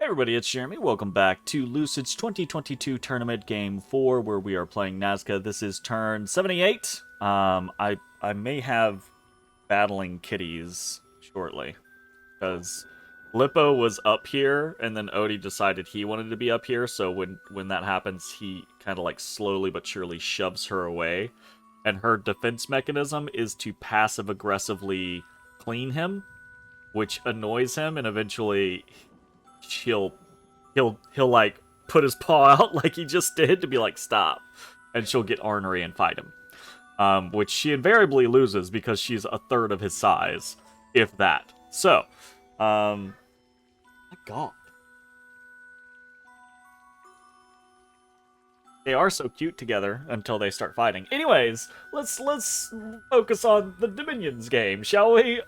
Hey everybody, it's Jeremy. Welcome back to Lucid's 2022 Tournament Game 4, where we are playing Nazca. This is turn 78. I may have battling kitties shortly, because Lippo was up here, and then Odie decided he wanted to be up here, so when that happens, he kind of like slowly but surely shoves her away, and her defense mechanism is to passive-aggressively clean him, which annoys him, and eventually he'll he'll like put his paw out like he just did to be like stop, and she'll get ornery and fight him, which she invariably loses because she's a third of his size, if that. So my god, they are so cute together until they start fighting. Anyways, let's focus on the Dominions game, shall we?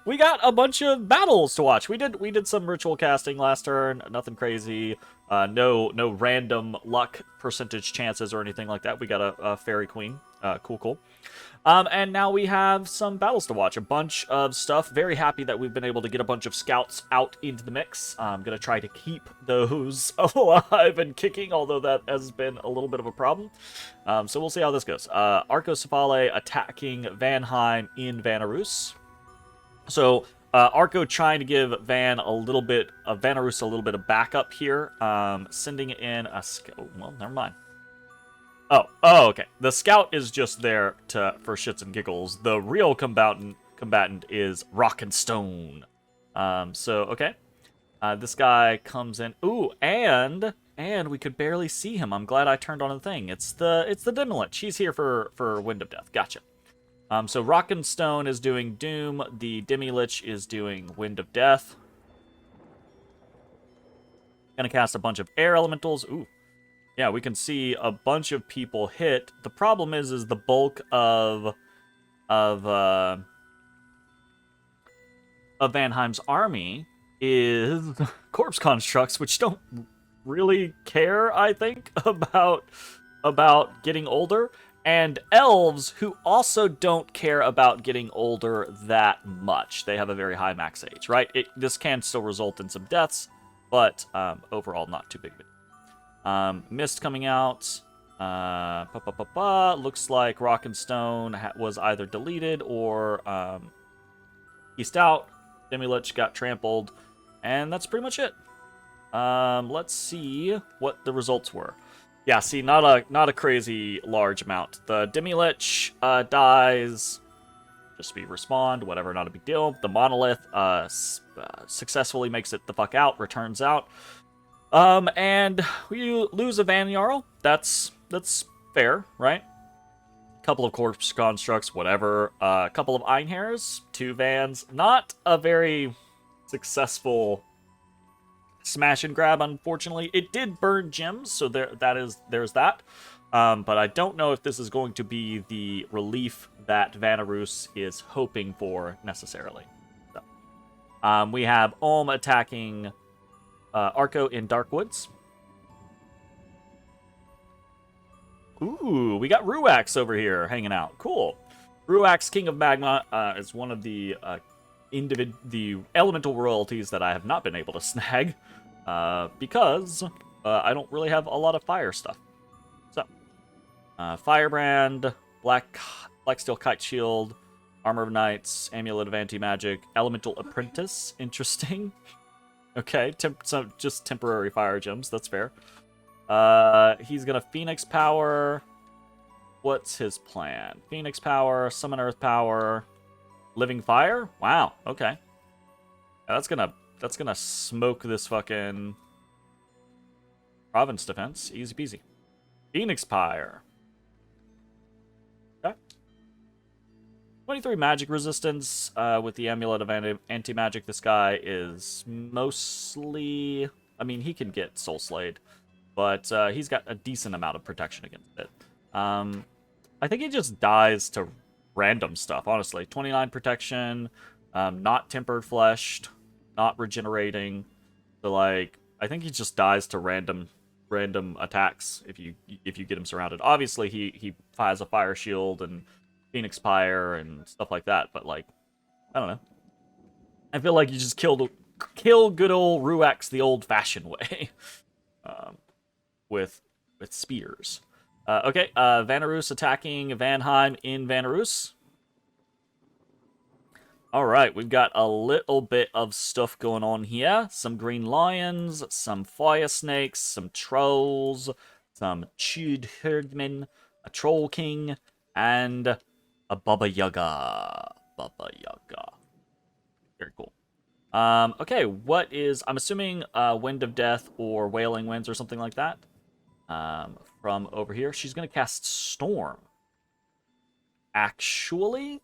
We got a bunch of battles to watch. We did some ritual casting last turn. Nothing crazy. No random luck percentage chances or anything like that. We got a fairy queen. Cool. And now we have some battles to watch. A bunch of stuff. Very happy that we've been able to get a bunch of scouts out into the mix. I'm going to try to keep those alive and kicking, although that has been a little bit of a problem. So we'll see how this goes. Arco-Cephale attacking Vanheim in Vanarus. So Arco trying to give Vanarus a little bit of backup here. Sending in a... well, never mind. Oh, okay. The scout is just there for shits and giggles. The real combatant is Rock and Stone. Okay. This guy comes in. Ooh, and we could barely see him. I'm glad I turned on the thing. It's the Demilich. She's here for Wind of Death. Gotcha. So Rock and Stone is doing Doom. The Demilich is doing Wind of Death. Gonna cast a bunch of air elementals. Ooh. Yeah, we can see a bunch of people hit. The problem is the bulk of Vanheim's army is corpse constructs, which don't really care, I think, about getting older, and elves who also don't care about getting older that much. They have a very high max age, right? This can still result in some deaths, but overall not too big of a deal. Mist coming out. Looks like Rock and Stone was either deleted or eased out. Demilich got trampled, and that's pretty much it. Let's see what the results were. Yeah, see, not a crazy large amount. The Demilich dies. Just be respawned, whatever, not a big deal. The Monolith successfully makes it the fuck out, returns out. And we lose a Van Jarl. That's fair, right? Couple of corpse constructs, whatever. A couple of Einhairs, 2 Vans. Not a very successful smash and grab, unfortunately. It did burn gems, so there's that. But I don't know if this is going to be the relief that Vanarus is hoping for necessarily. So, we have Olm attacking Arco in Darkwoods. Ooh, we got Ruax over here hanging out. Cool. Ruax, King of Magma, is one of the elemental royalties that I have not been able to snag because I don't really have a lot of fire stuff. So, Firebrand, Black Steel Kite Shield, Armor of Knights, Amulet of Anti-Magic, Elemental Apprentice. Interesting. Okay, so just temporary fire gems. That's fair. He's gonna Phoenix Power. What's his plan? Phoenix Power, Summon Earth Power, Living Fire. Wow. Okay. That's gonna smoke this fucking province defense. Easy peasy. Phoenix Pyre. Okay. 23 magic resistance with the Amulet of Anti-Magic. This guy is mostly... I mean, he can get Soul Slayed, but he's got a decent amount of protection against it. I think he just dies to random stuff, honestly. 29 protection, not Tempered Fleshed, not regenerating. So, like, I think he just dies to random attacks if you get him surrounded. Obviously, he has a Fire Shield and Phoenix Pyre and stuff like that, but, like, I don't know. I feel like you just killed kill good old Ruax the old-fashioned way, um, with spears. Okay, Vanarus attacking Vanheim in Vanarus. Alright, we've got a little bit of stuff going on here. Some green lions, some fire snakes, some trolls, some chewed herdmen, a troll king, and a Baba Yaga. Baba Yaga. Very cool. Okay, what is... I'm assuming Wind of Death or Wailing Winds or something like that. From over here. She's going to cast Storm. Actually...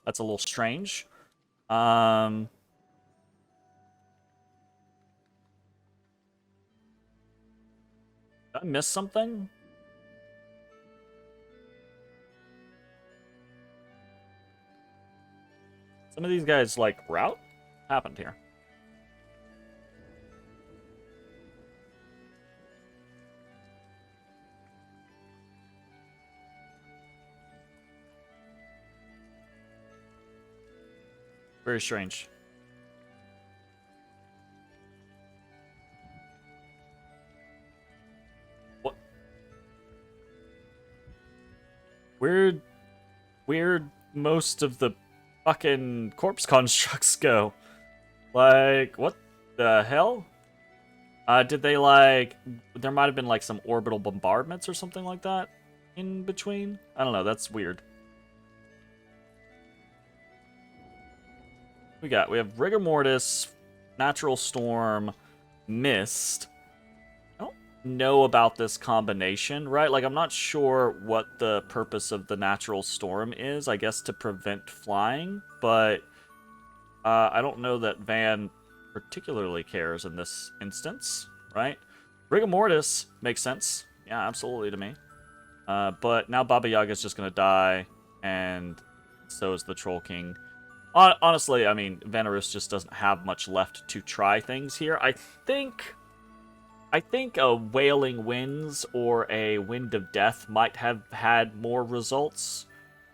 That's a little strange. Did I miss something? Some of these guys, like, route? What happened here? Very strange. What? Where'd most of the fucking corpse constructs go? Like, what the hell? Did they, like... There might have been, like, some orbital bombardments or something like that in between? I don't know, that's weird. We have Rigor Mortis, Natural Storm, Mist. I don't know about this combination, right? Like, I'm not sure what the purpose of the Natural Storm is. I guess to prevent flying, but I don't know that Van particularly cares in this instance, right? Rigor Mortis makes sense. Yeah, absolutely to me. But now Baba Yaga's just going to die, and so is the Troll King. Honestly, I mean, Vanarus just doesn't have much left to try things here. I think a Wailing Winds or a Wind of Death might have had more results.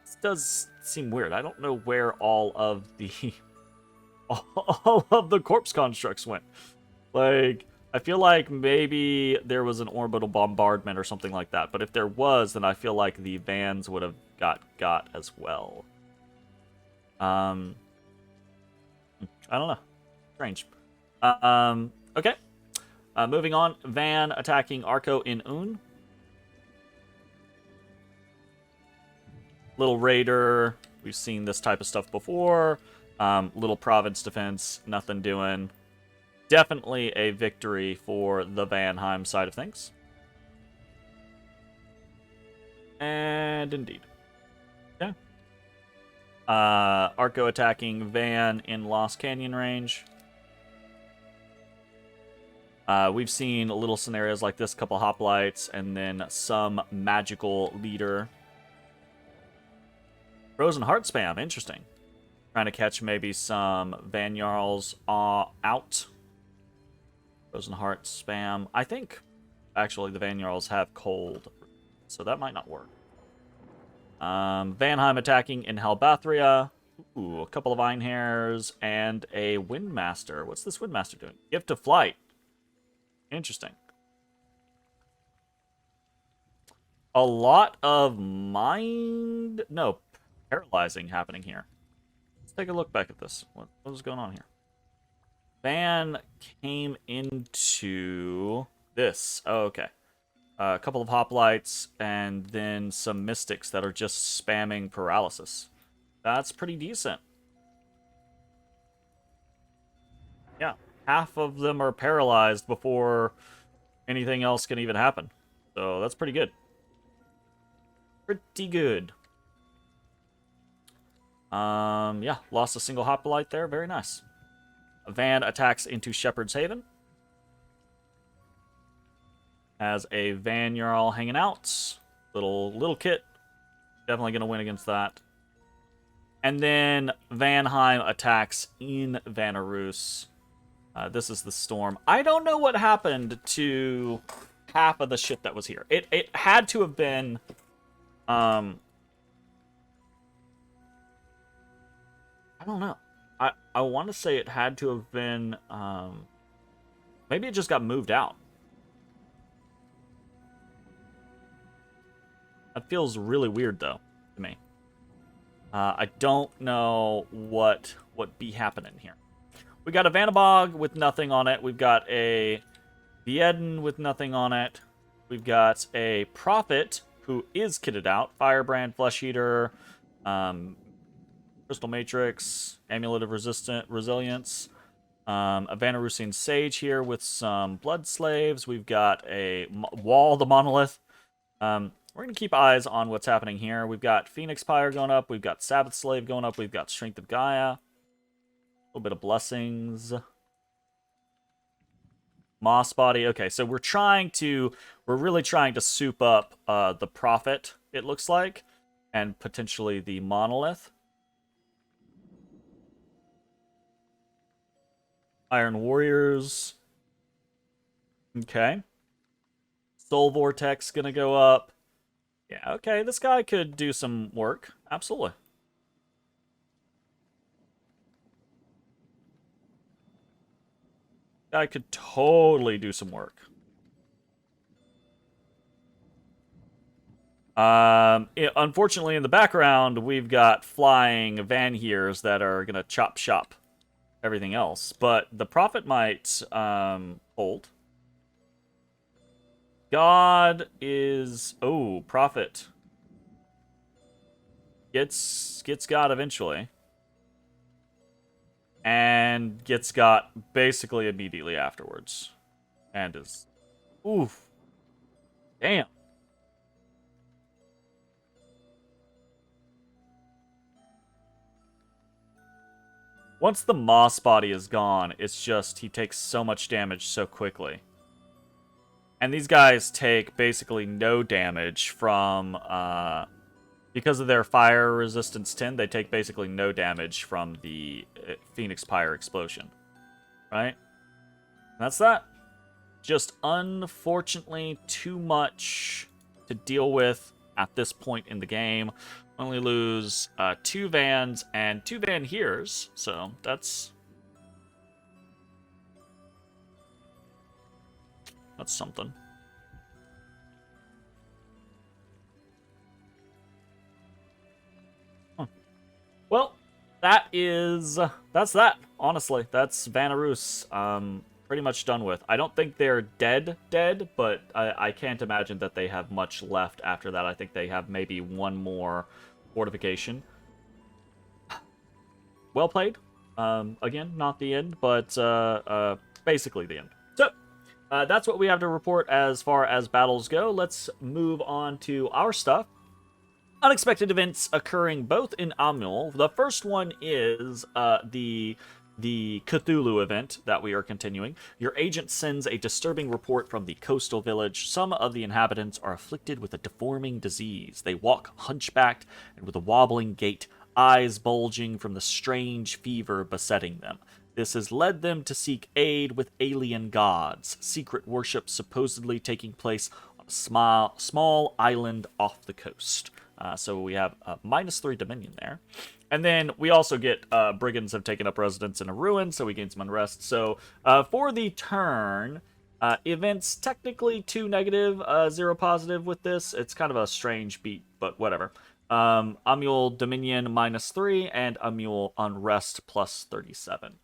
This does seem weird. I don't know where all of the corpse constructs went. Like, I feel like maybe there was an orbital bombardment or something like that. But if there was, then I feel like the Vans would have got as well. I don't know. Strange. Okay. Moving on. Van attacking Arco in Un. Little Raider. We've seen this type of stuff before. Little Province Defense. Nothing doing. Definitely a victory for the Vanheim side of things. And indeed. Yeah. Arco attacking Van in Lost Canyon range. We've seen little scenarios like this, couple hoplites, and then some magical leader. Frozen Heart spam, interesting. Trying to catch maybe some Van Jarls out. Frozen Heart spam. I think, actually, the Van Jarls have cold, so that might not work. Vanheim attacking in Halbathria. Ooh, a couple of Einhairs and a Windmaster. What's this Windmaster doing? Gift of Flight. Interesting. A lot of paralyzing happening here. Let's take a look back at this. What was going on here? Van came into this. Oh, okay. A couple of hoplites, and then some mystics that are just spamming paralysis. That's pretty decent. Yeah, half of them are paralyzed before anything else can even happen. So that's pretty good. Pretty good. Yeah, lost a single hoplite there. Very nice. Van attacks into Shepherd's Haven. Has a Van Jarl hanging out. Little kit. Definitely going to win against that. And then Vanheim attacks in Vanarus. This is the storm. I don't know what happened to half of the shit that was here. It had to have been... I don't know. I want to say it had to have been, maybe it just got moved out. That feels really weird, though, to me. I don't know what be happening here. We got a Vanabog with nothing on it. We've got a Vieden with nothing on it. We've got a Prophet who is kitted out. Firebrand, Flesh Eater, Crystal Matrix, Amulet of Resilience. A Vanarusian Sage here with some Blood Slaves. We've got a Wall the Monolith. We're going to keep eyes on what's happening here. We've got Phoenix Pyre going up. We've got Sabbath Slave going up. We've got Strength of Gaia. A little bit of Blessings. Moss Body. Okay, so we're really trying to soup up the Prophet, it looks like, and potentially the Monolith. Iron Warriors. Okay. Soul Vortex gonna go up. Yeah, okay, this guy could do some work. Absolutely. Guy could totally do some work. Unfortunately, in the background, we've got flying Vanheers that are gonna chop shop everything else. But the Prophet might hold. God is... Oh, Prophet. Gets God eventually. And gets got basically immediately afterwards. And is... Oof. Damn. Once the Moss Body is gone, it's just he takes so much damage so quickly. And these guys take basically no damage from, because of their fire resistance 10, they take basically no damage from the Phoenix Pyre explosion. Right? And that's that. Just unfortunately too much to deal with at this point in the game. Only lose 2 Vans and 2 Vanheers, so that's something. Huh. Well, that's that. Honestly, that's Vanarus. Pretty much done with. I don't think they're dead, but I can't imagine that they have much left after that. I think they have maybe one more fortification. Well played. Again, not the end, but basically the end. So, that's what we have to report as far as battles go. Let's move on to our stuff. Unexpected events occurring both in Amul. The first one is the Cthulhu event that we are continuing. Your agent sends a disturbing report from the coastal village. Some of the inhabitants are afflicted with a deforming disease. They walk hunchbacked and with a wobbling gait, eyes bulging from the strange fever besetting them. This has led them to seek aid with alien gods, secret worship supposedly taking place on a small island off the coast. So we have -3 Dominion there. And then we also get brigands have taken up residence in a ruin, so we gain some unrest. So for the turn, events technically 2 negative, 0 positive with this. It's kind of a strange beat, but whatever. Amul Dominion -3 and Amul Unrest +37.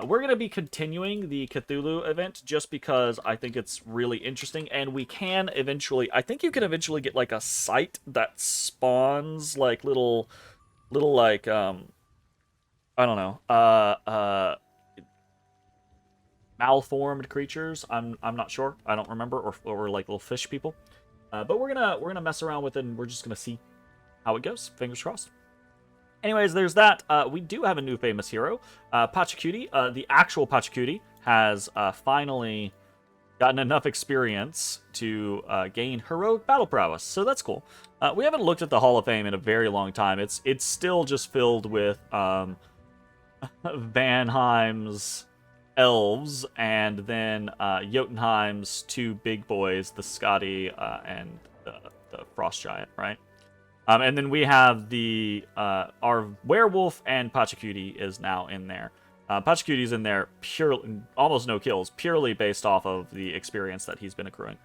We're going to be continuing the Cthulhu event just because I think it's really interesting, and we can eventually... I think you can eventually get, like, a site that spawns, like, little like, I don't know, malformed creatures. I'm not sure. I don't remember, or like little fish people. But we're gonna mess around with it, and we're just gonna see how it goes. Fingers crossed. Anyways, there's that. We do have a new famous hero. Pachacuti, the actual Pachacuti, has finally gotten enough experience to gain heroic battle prowess, so that's cool. We haven't looked at the Hall of Fame in a very long time. It's still just filled with Vanheim's elves, and then Jotunheim's 2 big boys, the Scotty and the Frost Giant, right? And then we have the our werewolf, and Pachacuti is now in there. Pachacuti's in there purely, almost no kills, purely based off of the experience that he's been accruing.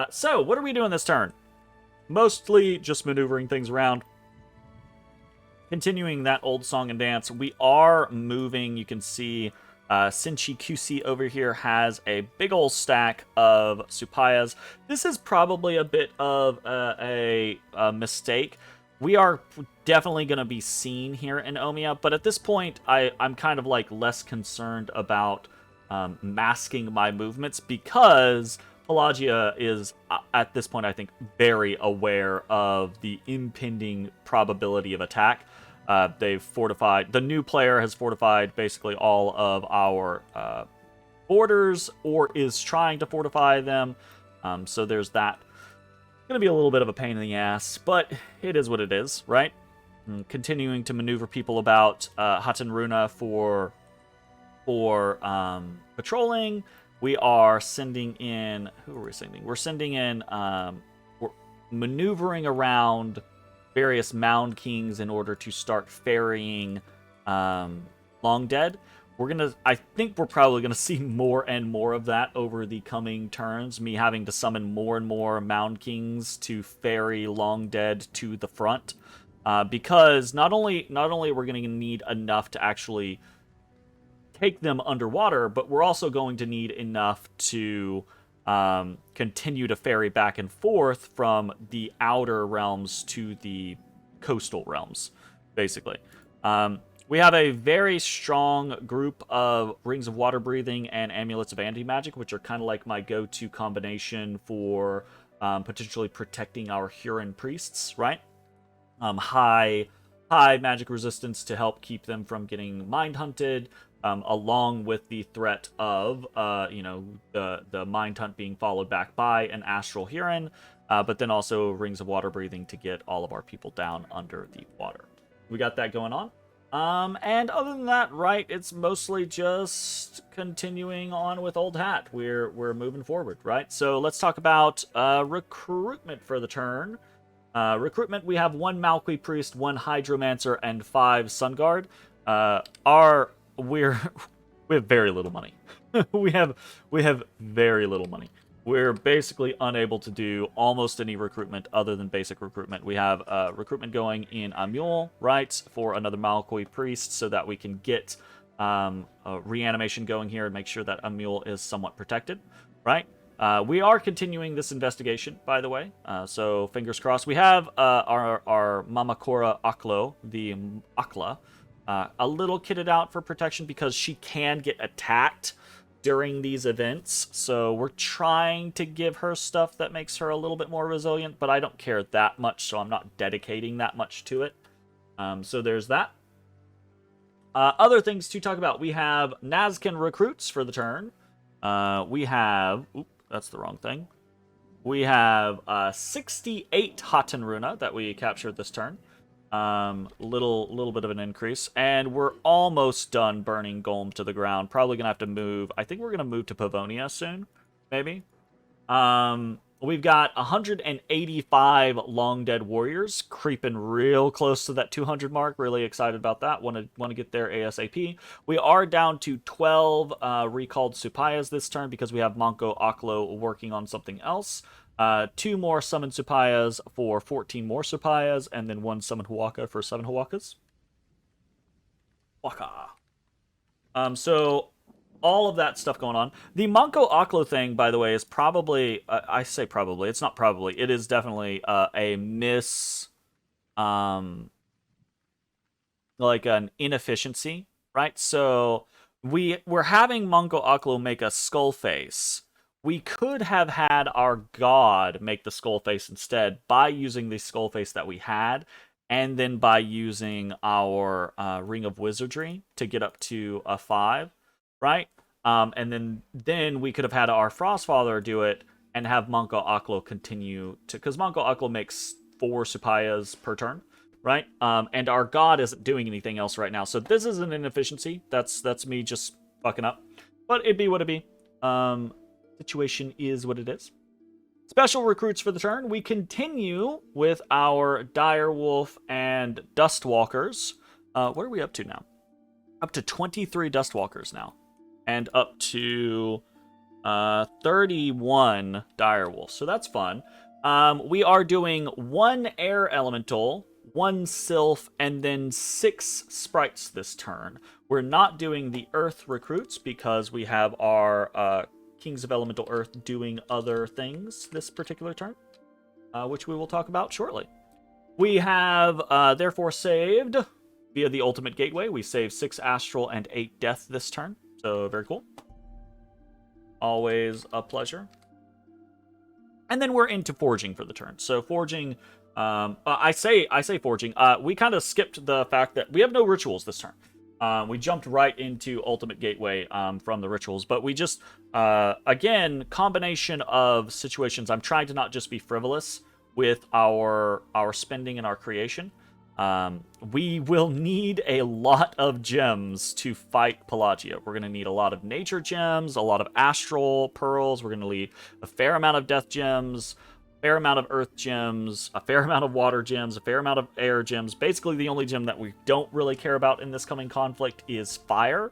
So, what are we doing this turn? Mostly just maneuvering things around. Continuing that old song and dance. We are moving. You can see Sinchi QC over here has a big old stack of Supayas. This is probably a bit of a mistake. We are definitely going to be seen here in Omiya, but at this point, I'm kind of like less concerned about masking my movements, because Pelagia is, at this point, I think, very aware of the impending probability of attack. They've fortified, the new player has fortified basically all of our borders, or is trying to fortify them. So there's that. Going to be a little bit of a pain in the ass, but it is what it is, right? Continuing to maneuver people about Hatenruna for patrolling. We are sending in... Who are we sending? We're sending in... we're maneuvering around various Mound Kings in order to start ferrying Long Dead. I think we're probably gonna see more and more of that over the coming turns. Me having to summon more and more Mound Kings to ferry Long Dead to the front, because not only we're gonna need enough to actually take them underwater, but we're also going to need enough to continue to ferry back and forth from the outer realms to the coastal realms, basically. We have a very strong group of Rings of Water Breathing and Amulets of Anti-Magic, which are kind of like my go-to combination for potentially protecting our Huron priests, right? High magic resistance to help keep them from getting mind hunted, along with the threat of, the mind hunt being followed back by an Astral Huron, but then also Rings of Water Breathing to get all of our people down under the water. We got that going on. And other than that, right, it's mostly just continuing on with Old Hat. We're moving forward, right? So let's talk about recruitment for the turn. Recruitment, we have 1 Malqui Priest, 1 Hydromancer, and 5 Sun Guard. We have very little money. we have very little money. We're basically unable to do almost any recruitment other than basic recruitment. We have recruitment going in Amul, right, for another Malqui Priest, so that we can get reanimation going here and make sure that Amul is somewhat protected, right? We are continuing this investigation, by the way, so fingers crossed. We have our Mamakora Aklo, the Akla, a little kitted out for protection because she can get attacked during these events, so we're trying to give her stuff that makes her a little bit more resilient, but I don't care that much, so I'm not dedicating that much to it. So there's that. Other things to talk about. We have Nazcan recruits for the turn. We have... Oop, that's the wrong thing. We have 68 Hatenruna that we captured this turn. Little bit of an increase, and we're almost done burning Golem to the ground. Probably gonna have to move. I think we're gonna move to Pavonia soon, maybe. We've got 185 Long Dead Warriors creeping real close to that 200 mark. Really excited about that. Want to get there ASAP. We are down to 12 recalled Supayas this turn because we have Manko Aklo working on something else. 2 more summon Supayas for 14 more Supayas, and then 1 summon Huaka for 7 Huakas. Huaka. So all of that stuff going on. The Manko Aklo thing, by the way, is probably, I say probably, it's not probably, it is definitely a like an inefficiency, right? So we're having Manko Aklo make a skull face. We could have had our god make the skull face instead by using the skull face that we had, and then by using our Ring of Wizardry to get up to a 5, right? And then we could have had our Frostfather do it and have Manko Aklo continue to... Because Manko Aklo makes 4 Supayas per turn, right? And our god isn't doing anything else right now. So this is an inefficiency. That's me just fucking up. But it'd be what it be. Situation is what it is. Special recruits for the turn. We continue with our Direwolf and Dustwalkers. What are we up to now? Up to 23 Dustwalkers now. And up to 31 Direwolves. So that's fun. We are doing 1 Air Elemental, 1 Sylph, and then 6 Sprites this turn. We're not doing the Earth recruits because we have our Kings of Elemental Earth doing other things this particular turn, which we will talk about shortly. We have, therefore, saved via the Ultimate Gateway. We saved 6 Astral and 8 Death this turn, so very cool. Always a pleasure. And then we're into Forging for the turn. So Forging, I say Forging. We kind of skipped the fact that we have no rituals this turn. We jumped right into Ultimate Gateway from the rituals, but we just, again, combination of situations. I'm trying to not just be frivolous with our spending and our creation. We will need a lot of gems to fight Pelagia. We're going to need a lot of nature gems, a lot of astral pearls. We're going to need a fair amount of death gems, fair amount of earth gems, a fair amount of water gems, a fair amount of air gems. Basically, the only gem that we don't really care about in this coming conflict is fire.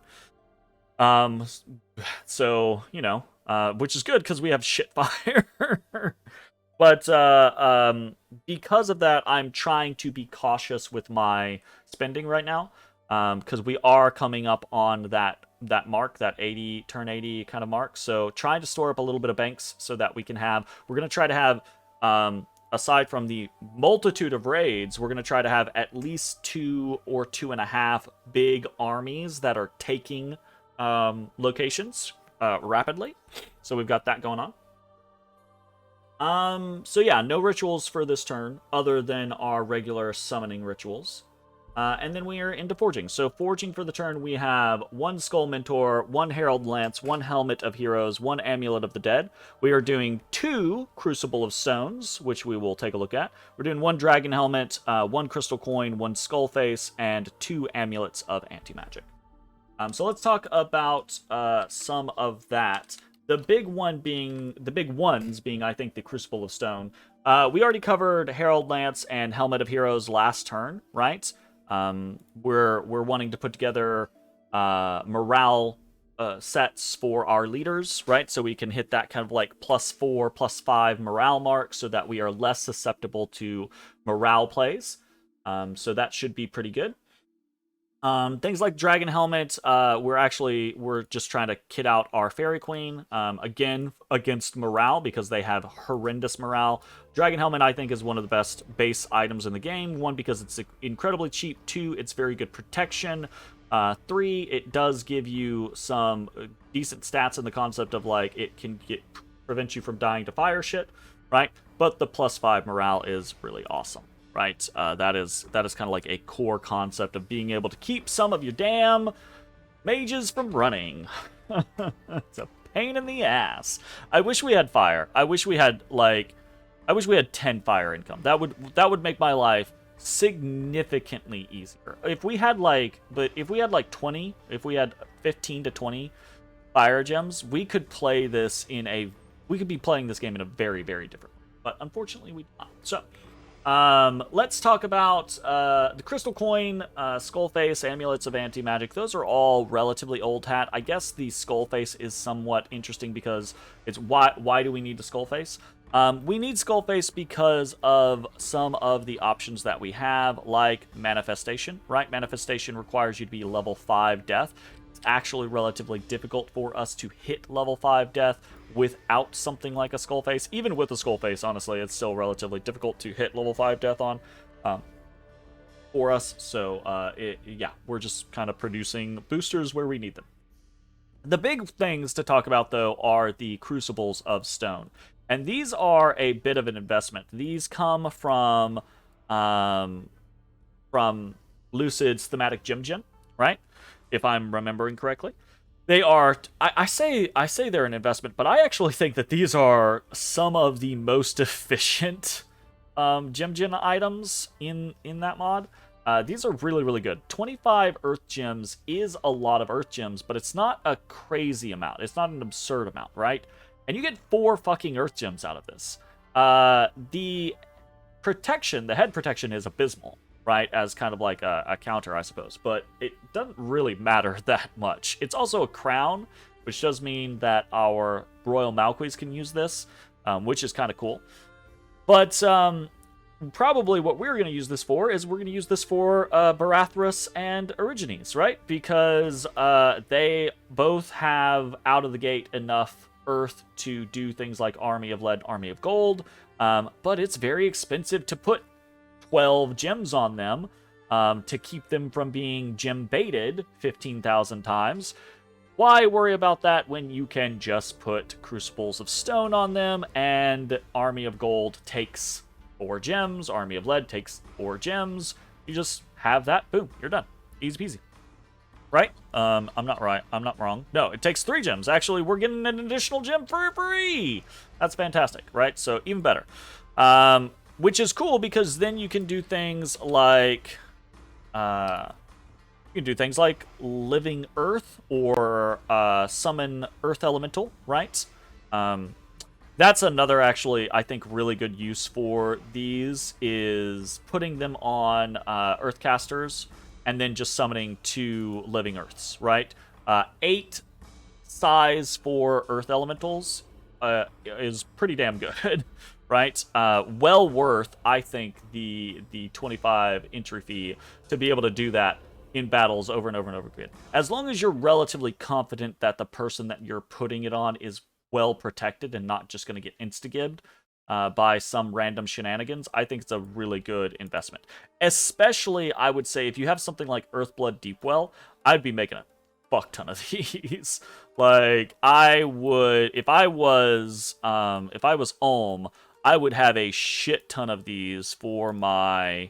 So, you know, which is good because we have shit fire. But because of that, I'm trying to be cautious with my spending right now, because we are coming up on that mark, that 80 turn 80 kind of mark. So trying to store up a little bit of banks so that we can have. We're gonna try to have, aside from the multitude of raids, we're gonna try to have at least 2 or 2.5 big armies that are taking locations rapidly. So we've got that going on. So yeah, no rituals for this turn other than our regular summoning rituals. And then we are into Forging. So Forging for the turn, we have 1 Skull Mentor, 1 Herald Lance, 1 Helmet of Heroes, 1 Amulet of the Dead. We are doing 2 Crucible of Stones, which we will take a look at. We're doing 1 Dragon Helmet, 1 Crystal Coin, 1 Skull Face, and 2 Amulets of Anti-Magic. So let's talk about some of that. The big ones being, I think, the Crucible of Stone. We already covered Herald Lance and Helmet of Heroes last turn, right? We're wanting to put together morale sets for our leaders, right? So we can hit that kind of like +4, +5 morale mark so that we are less susceptible to morale plays. So that should be pretty good. Things like Dragon Helmet, we're just trying to kit out our Fairy Queen, again, against morale, because they have horrendous morale. Dragon Helmet, I think, is one of the best base items in the game. 1, because it's incredibly cheap. 2, it's very good protection. 3, it does give you some decent stats in the concept of, like, it can prevent you from dying to fire shit, right? But the +5 morale is really awesome. Right, that is kind of like a core concept of being able to keep some of your damn mages from running. It's a pain in the ass. I wish we had fire. I wish we had 10 fire income. That would make my life significantly easier. If we had 20, if we had 15 to 20 fire gems, we could play this we could be playing this game in a very, very different way. But unfortunately, we do not. So. Let's talk about the Crystal Coin, Skull Face, Amulets of Anti-Magic. Those are all relatively old hat. I guess the Skull Face is somewhat interesting because it's why do we need the Skull Face? We need Skull Face because of some of the options that we have, like Manifestation, right? Manifestation requires you to be level 5 death. It's actually relatively difficult for us to hit level 5 death without something like a Skull Face. Even with a Skull Face, honestly, it's still relatively difficult to hit level 5 death on for us. So, yeah, we're just kind of producing boosters where we need them. The big things to talk about, though, are the Crucibles of Stone. And these are a bit of an investment. These come from Lucid's thematic gemgen, right? If I'm remembering correctly. They are, I say they're an investment, but I actually think that these are some of the most efficient gemgen items in that mod. These are really, really good. 25 Earth Gems is a lot of Earth Gems, but it's not a crazy amount. It's not an absurd amount, right? And you get 4 fucking Earth Gems out of this. The protection, the head protection is abysmal, right? As kind of like a counter, I suppose. But it doesn't really matter that much. It's also a crown, which does mean that our Royal Malquis can use this, which is kind of cool. But probably what we're going to use this for is we're going to use this for Barathras and Origines, right? Because they both have out of the gate enough Earth to do things like Army of Lead, Army of Gold, but it's very expensive to put 12 gems on them to keep them from being gem baited 15,000 times. Why worry about that when you can just put Crucibles of Stone on them, and Army of Gold takes 4 gems, Army of Lead takes 4 gems. You just have that, boom, you're done. Easy peasy. Right? I'm not right. I'm not wrong. No, it takes 3 gems. Actually, we're getting an additional gem for free. That's fantastic, right? So even better. Which is cool because then you can do things like Living Earth or summon Earth Elemental, right? That's another, actually, I think, really good use for these is putting them on Earthcasters and then just summoning 2 Living Earths, right? 8 size for Earth Elementals is pretty damn good, right? Well worth, I think, the 25 entry fee to be able to do that in battles over and over and over again. As long as you're relatively confident that the person that you're putting it on is well protected and not just going to get insta-gibbed by some random shenanigans, I think it's a really good investment. Especially, I would say, if you have something like Earthblood Deepwell, I'd be making a fuck ton of these. Like, I would, if I was Ulm, I would have a shit ton of these for my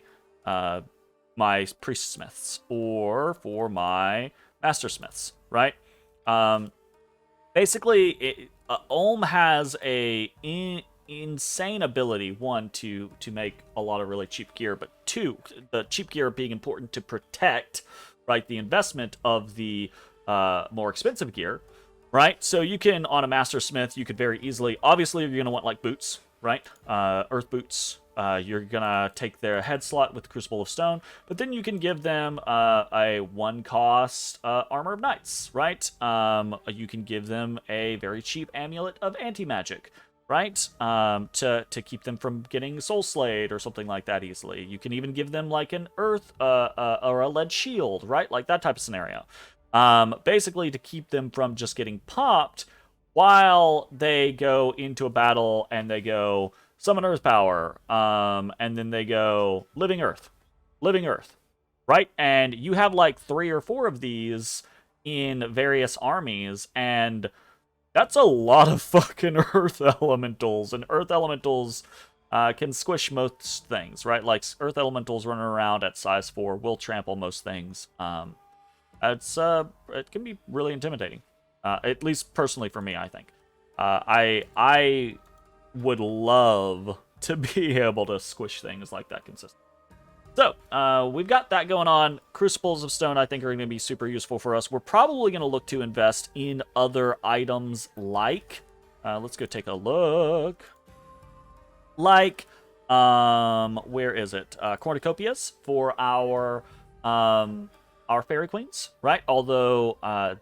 my priestsmiths or for my mastersmiths, right? Basically, Ulm has a insane ability, one, to make a lot of really cheap gear, but two, the cheap gear being important to protect, right, the investment of the more expensive gear, right? So you can, on a mastersmith, you could very easily, obviously you're going to want like boots, right? Earth boots. You're gonna take their head slot with the Crucible of Stone, but then you can give them a 1-cost Armor of Knights, right? You can give them a very cheap Amulet of Anti-Magic, right? To keep them from getting Soul Slayed or something like that easily. You can even give them like an Earth or a Lead Shield, right? Like that type of scenario. Basically to keep them from just getting popped while they go into a battle and they go Summon Earth Power, and then they go Living Earth, right? And you have like 3 or 4 of these in various armies, and that's a lot of fucking Earth Elementals, and Earth Elementals can squish most things, right? Like Earth Elementals running around at size 4 will trample most things. It can be really intimidating, at least personally for me, I think. I would love to be able to squish things like that consistently. So, we've got that going on. Crucibles of Stone, I think, are going to be super useful for us. We're probably going to look to invest in other items like... let's go take a look. Like, where is it? Cornucopias for our Fairy Queens, right? Although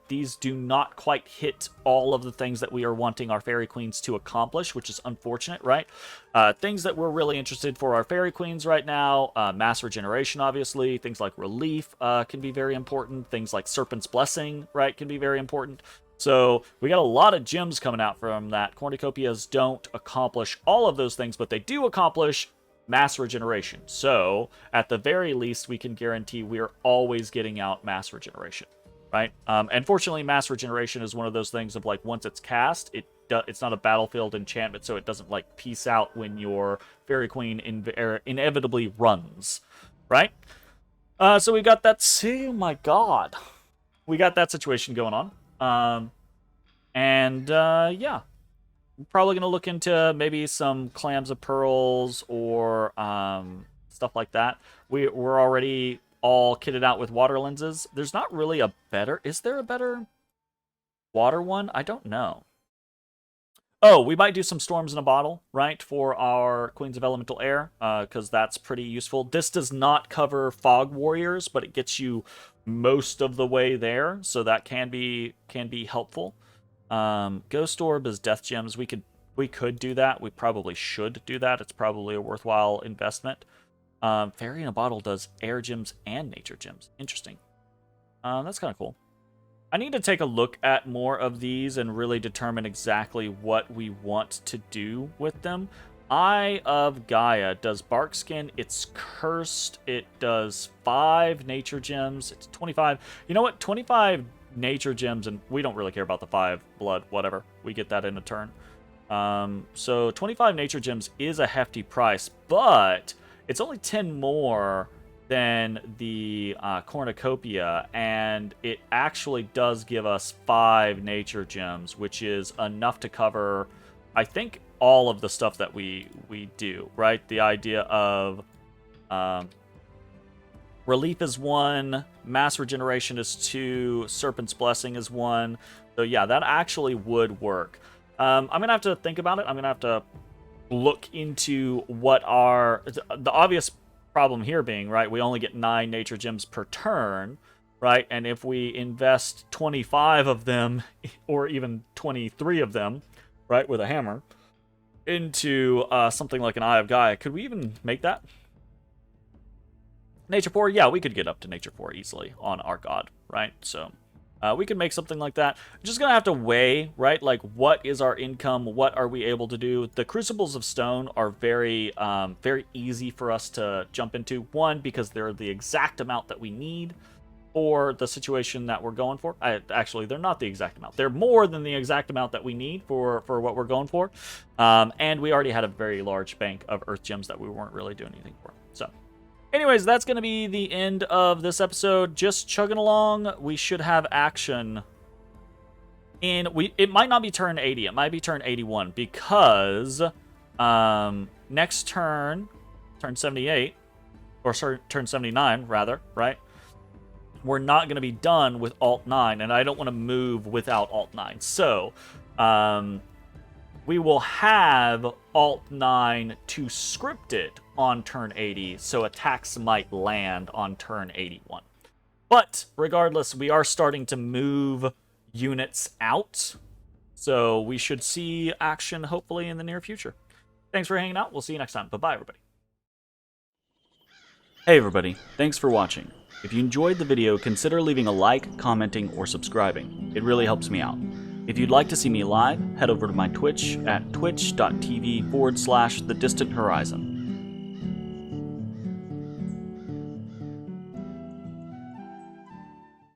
these do not quite hit all of the things that we are wanting our Fairy Queens to accomplish, which is unfortunate, right? Things that we're really interested for our Fairy Queens right now, Mass Regeneration, obviously. Things like Relief can be very important. Things like Serpent's Blessing, right, can be very important. So we got a lot of gems coming out from that. Cornucopias don't accomplish all of those things, but they do accomplish Mass Regeneration. So, at the very least, we can guarantee we're always getting out Mass Regeneration, right? And fortunately, Mass Regeneration is one of those things of, like, once it's cast, it's not a battlefield enchantment, so it doesn't, like, peace out when your Fairy Queen inevitably runs, right? So we got that... Oh, my God. We got that situation going on. Yeah. Probably going to look into maybe some Clams of Pearls or stuff like that. We're already all kitted out with water lenses. There's not really a better... Is there a better water one? I don't know. Oh, we might do some storms in a bottle, right, for our Queens of Elemental Air, because that's pretty useful. This does not cover Fog Warriors, but it gets you most of the way there, so that can be helpful. Ghost Orb is Death Gems. We could do that. We probably should do that. It's probably a worthwhile investment. Fairy in a Bottle does Air Gems and Nature Gems. Interesting. That's kind of cool. I need to take a look at more of these and really determine exactly what we want to do with them. Eye of Gaia does Bark Skin. It's cursed. It does 5 Nature Gems. It's 25. You know what? 25 Nature Gems, and we don't really care about the 5 Blood, whatever. We get that in a turn. So 25 Nature Gems is a hefty price, but it's only 10 more than the cornucopia, and it actually does give us 5 Nature Gems, which is enough to cover, I think, all of the stuff that we do, right? The idea of Relief is 1, Mass Regeneration is 2, Serpent's Blessing is 1. So yeah, that actually would work. I'm going to have to think about it. I'm going to have to look into what are... The obvious problem here being, right, we only get 9 Nature Gems per turn, right? And if we invest 25 of them, or even 23 of them, right, with a hammer, into something like an Eye of Gaia, could we even make that? Nature 4? Yeah, we could get up to Nature 4 easily on our god, right? So we could make something like that. Just gonna have to weigh, right? Like, what is our income? What are we able to do? The Crucibles of Stone are very, very easy for us to jump into. One, because they're the exact amount that we need for the situation that we're going for. Actually, they're not the exact amount. They're more than the exact amount that we need for what we're going for. And we already had a very large bank of Earth Gems that we weren't really doing anything for. So anyways, that's going to be the end of this episode. Just chugging along. We should have action in... It might not be turn 80. It might be turn 81 because next turn 78, or sorry, turn 79, rather, right? We're not going to be done with Alt 9, and I don't want to move without Alt 9. So we will have Alt 9 to script it on turn 80, so attacks might land on turn 81. But regardless, we are starting to move units out, so we should see action hopefully in the near future. Thanks for hanging out. We'll see you next time. Bye-bye, everybody. Hey, everybody. Thanks for watching. If you enjoyed the video, consider leaving a like, commenting, or subscribing. It really helps me out. If you'd like to see me live, head over to my Twitch at twitch.tv/thedistanthorizon.